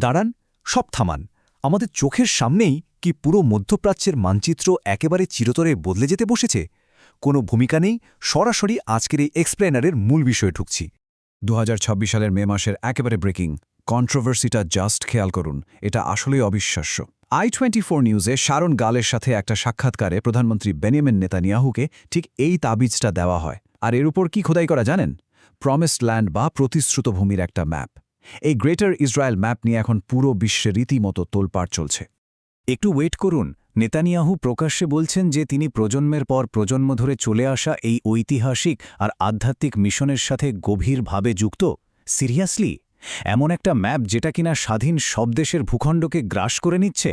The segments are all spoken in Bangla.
দাঁড়ান, সব থামান। আমাদের চোখের সামনেই কি পুরো মধ্যপ্রাচ্যের মানচিত্র একেবারে চিরতরে বদলে যেতে বসেছে? কোনো ভূমিকা নেই, সরাসরি আজকের এই এক্সপ্লেনারের মূল বিষয়ে ঢুকছি। 2026 সালের মে মাসের একেবারে ব্রেকিং কন্ট্রোভার্সিটা জাস্ট খেয়াল করুন, এটা আসলেই অবিশ্বাস্য। i24 নিউজে শারন গালের সাথে একটা সাক্ষাৎকারে প্রধানমন্ত্রী বেনিয়ামিন নেতানিয়াহুকে ঠিক এই তাবিজটা দেওয়া হয়। আর এর উপর কি খোদাই করা জানেন? প্রমিসড ল্যান্ড বা প্রতিশ্রুত ভূমির একটা ম্যাপ। এই গ্রেটার ইসরায়েল ম্যাপ নিয়ে এখন পুরো বিশ্বে রীতিমতো তোলপাড় চলছে। একটু ওয়েট করুন, নেতানিয়াহু প্রকাশ্যে বলছেন যে তিনি প্রজন্মের পর প্রজন্ম ধরে চলে আসা এই ঐতিহাসিক আর আধ্যাত্মিক মিশনের সাথে গভীরভাবে যুক্ত। সিরিয়াসলি? এমন একটা ম্যাপ যেটা কিনা স্বাধীন সব দেশের ভূখণ্ডকে গ্রাস করে নিচ্ছে?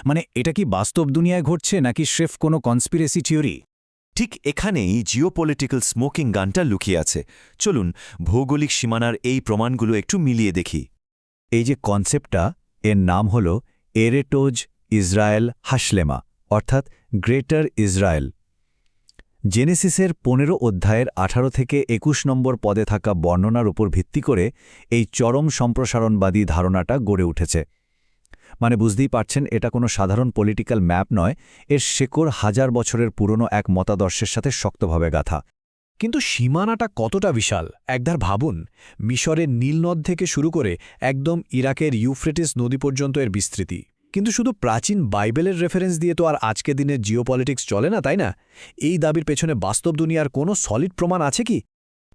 মানে এটা কি বাস্তব দুনিয়ায় ঘটছে নাকি স্রেফ কোনো কনস্পিরেসি থিওরি? ঠিক এখানেই জিওপলিটিক্যাল স্মোকিং গানটা লুকিয়ে আছে। চলুন ভৌগোলিক সীমানার এই প্রমাণগুলো একটু মিলিয়ে দেখি। এই যে কনসেপ্টটা, এর নাম হল এরেটোজ ইসরায়েল হাসলেমা, অর্থাৎ গ্রেটার ইসরায়েল। জেনেসিসের 15 অধ্যায়ের 18 থেকে 21 নম্বর পদে থাকা বর্ণনার উপর ভিত্তি করে এই চরম সম্প্রসারণবাদী ধারণাটা গড়ে উঠেছে। মানে বুঝতেই পারছেন, এটা কোনো সাধারণ পলিটিক্যাল ম্যাপ নয়, এর শেকড় হাজার বছরের পুরনো এক মতাদর্শের সাথে শক্তভাবে গাঁথা। কিন্তু সীমানাটা কতটা বিশাল একবার ভাবুন। মিশরের নীলনদ থেকে শুরু করে একদম ইরাকের ইউফ্রেটিস নদী পর্যন্ত এর বিস্তৃতি। কিন্তু শুধু প্রাচীন বাইবেলের রেফারেন্স দিয়ে তো আর আজকের দিনের জিওপলিটিক্স চলে না, তাই না? এই দাবির পেছনে বাস্তব দুনিয়ার কোনো সলিড প্রমাণ আছে কি?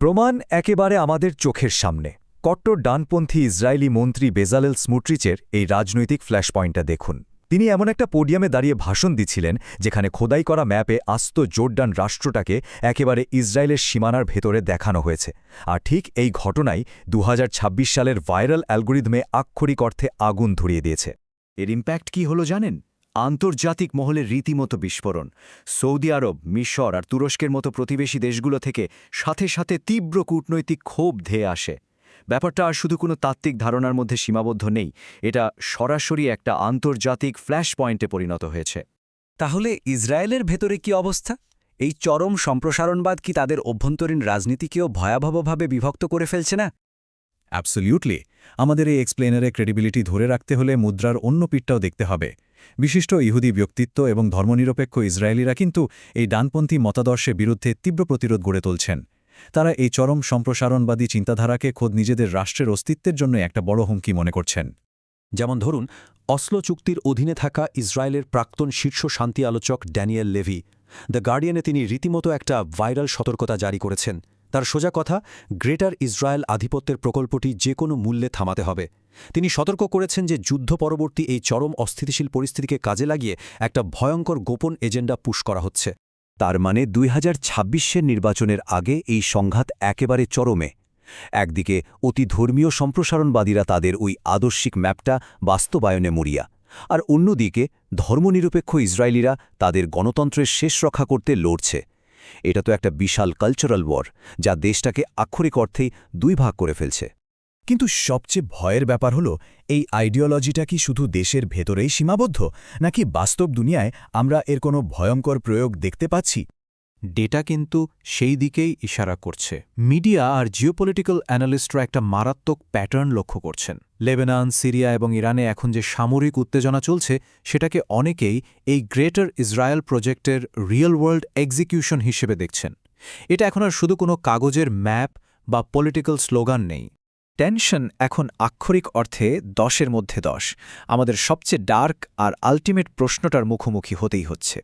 প্রমাণ একেবারে আমাদের চোখের সামনে। কট্টর ডানপন্থী ইসরায়েলি মন্ত্রী বেজালেল স্মুট্রিচের এই রাজনৈতিক ফ্ল্যাশ পয়েন্টটা দেখুন। তিনি এমন একটা পোডিয়ামে দাঁড়িয়ে ভাষণ দিচ্ছিলেন যেখানে খোদাই করা ম্যাপে আস্ত জোর্ডান রাষ্ট্রটাকে একেবারে ইসরায়েলের সীমানার ভেতরে দেখানো হয়েছে। আর ঠিক এই ঘটনাই 2026 সালের ভাইরাল অ্যালগোরিদমে আক্ষরিক অর্থে আগুন ধরিয়ে দিয়েছে। এর ইম্প্যাক্ট কি হলো জানেন? আন্তর্জাতিক মহলের রীতিমতো বিস্ফোরণ। সৌদি আরব, মিশর আর তুরস্কের মতো প্রতিবেশী দেশগুলো থেকে সাথে সাথে তীব্র কূটনৈতিক ক্ষোভ ধেয়ে আসে। ব্যাপারটা আর শুধু কোনো তাত্ত্বিক ধারণার মধ্যে সীমাবদ্ধ নেই, এটা সরাসরি একটা আন্তর্জাতিক ফ্ল্যাশ পয়েন্টে পরিণত হয়েছে। তাহলে ইসরায়েলের ভেতরে কি অবস্থা? এই চরম সম্প্রসারণবাদ কি তাদের অভ্যন্তরীণ রাজনীতিকেও ভয়াবহভাবে বিভক্ত করে ফেলছে না? অ্যাবসলিউটলি। আমাদের এই এক্সপ্লেনারে ক্রেডিবিলিটি ধরে রাখতে হলে মুদ্রার অন্য পিঠটাও দেখতে হবে। বিশিষ্ট ইহুদি ব্যক্তিত্ব এবং ধর্মনিরপেক্ষ ইসরায়েলিরা কিন্তু এই ডানপন্থী মতাদর্শের বিরুদ্ধে তীব্র প্রতিরোধ গড়ে তুলছেন। তারা এই চরম সম্প্রসারণবাদী চিন্তাধারাকে খোদ নিজেদের রাষ্ট্রের অস্তিত্বের জন্য একটা বড় হুমকি মনে করছেন। যেমন ধরুন, অসলো চুক্তির অধীনে থাকা ইসরায়েলের প্রাক্তন শীর্ষ শান্তি আলোচক ড্যানিয়েল লেভি দ্য গার্ডিয়ানে তিনি রীতিমতো একটা ভাইরাল সতর্কতা জারি করেছেন। তার সোজা কথা, গ্রেটার ইসরায়েল আধিপত্যের প্রকল্পটি যে কোনো মূল্যে থামাতে হবে। তিনি সতর্ক করেছেন যে যুদ্ধ পরবর্তী এই চরম অস্থিতিশীল পরিস্থিতিকে কাজে লাগিয়ে একটা ভয়ঙ্কর গোপন এজেন্ডা পুশ করা হচ্ছে। তার মানে 2026-এর নির্বাচনের আগে এই সংঘাত একেবারে চরমে। একদিকে অতি ধর্মীয় সম্প্রসারণবাদীরা তাদের ওই আদর্শিক ম্যাপটা বাস্তবায়নে মরিয়া, আর অন্যদিকে ধর্মনিরপেক্ষ ইসরায়েলিরা তাদের গণতন্ত্রের শেষ রক্ষা করতে লড়ছে। এটা তো একটা বিশাল কালচারাল ওয়ার, যা দেশটাকে আক্ষরিক অর্থেই দুই ভাগ করে ফেলছে। কিন্তু সবচেয়ে ভয়ের ব্যাপার হলো, এই আইডিওলজিটা কি শুধু দেশের ভেতরেই সীমাবদ্ধ, নাকি বাস্তব দুনিয়ায় আমরা এর কোনো ভয়ঙ্কর প্রয়োগ দেখতে পাচ্ছি? ডেটা কিন্তু সেই দিকেই ইশারা করছে। মিডিয়া আর জিওপলিটিক্যাল অ্যানালিস্টরা একটা মারাত্মক প্যাটার্ন লক্ষ্য করছেন। লেবানন, সিরিয়া এবং ইরানে এখন যে সামরিক উত্তেজনা চলছে, সেটাকে অনেকেই এই গ্রেটার ইসরায়েল প্রজেক্টের রিয়েল ওয়ার্ল্ড এক্সিকিউশন হিসেবে দেখছেন। এটা এখন আর শুধু কোনো কাগজের ম্যাপ বা পলিটিক্যাল স্লোগান নেই। টেনশন এখন আক্ষরিক অর্থে 10-এর মধ্যে 10। আমাদের সবচেয়ে ডার্ক আর আল্টিমেট প্রশ্নটার মুখোমুখি হতেই হচ্ছে।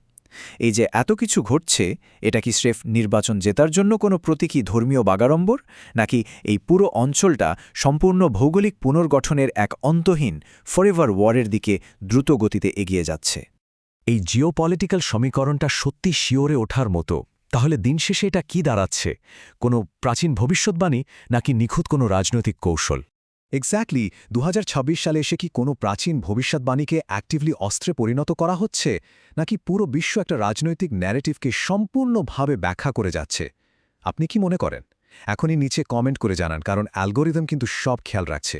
এই যে এত কিছু ঘটছে, এটা কি স্রেফ নির্বাচন জেতার জন্য কোনো প্রতীকী ধর্মীয় বাগাড়ম্বর, নাকি এই পুরো অঞ্চলটা সম্পূর্ণ ভৌগোলিক পুনর্গঠনের এক অন্তহীন ফরএভার ওয়ারের দিকে দ্রুত গতিতে এগিয়ে যাচ্ছে? এই জিওপলিটিক্যাল সমীকরণটা সত্যি শিওরে ওঠার মতো। তাহলে দিন শেষে এটা কি দাঁড়াচ্ছে? কোনো প্রাচীন ভবিষ্যৎবাণী নাকি নিখুঁত কোনো রাজনৈতিক কৌশল? এক্স্যাক্টলি। 2026 সালে এসে কি কোনো প্রাচীন ভবিষ্যৎবাণীকে অ্যাক্টিভলি অস্ত্রে পরিণত করা হচ্ছে, নাকি পুরো বিশ্ব একটা রাজনৈতিক ন্যারেটিভকে সম্পূর্ণভাবে ব্যাখ্যা করে যাচ্ছে? আপনি কি মনে করেন? এখনই নিচে কমেন্ট করে জানান, কারণ অ্যালগোরিদম কিন্তু সব খেয়াল রাখছে।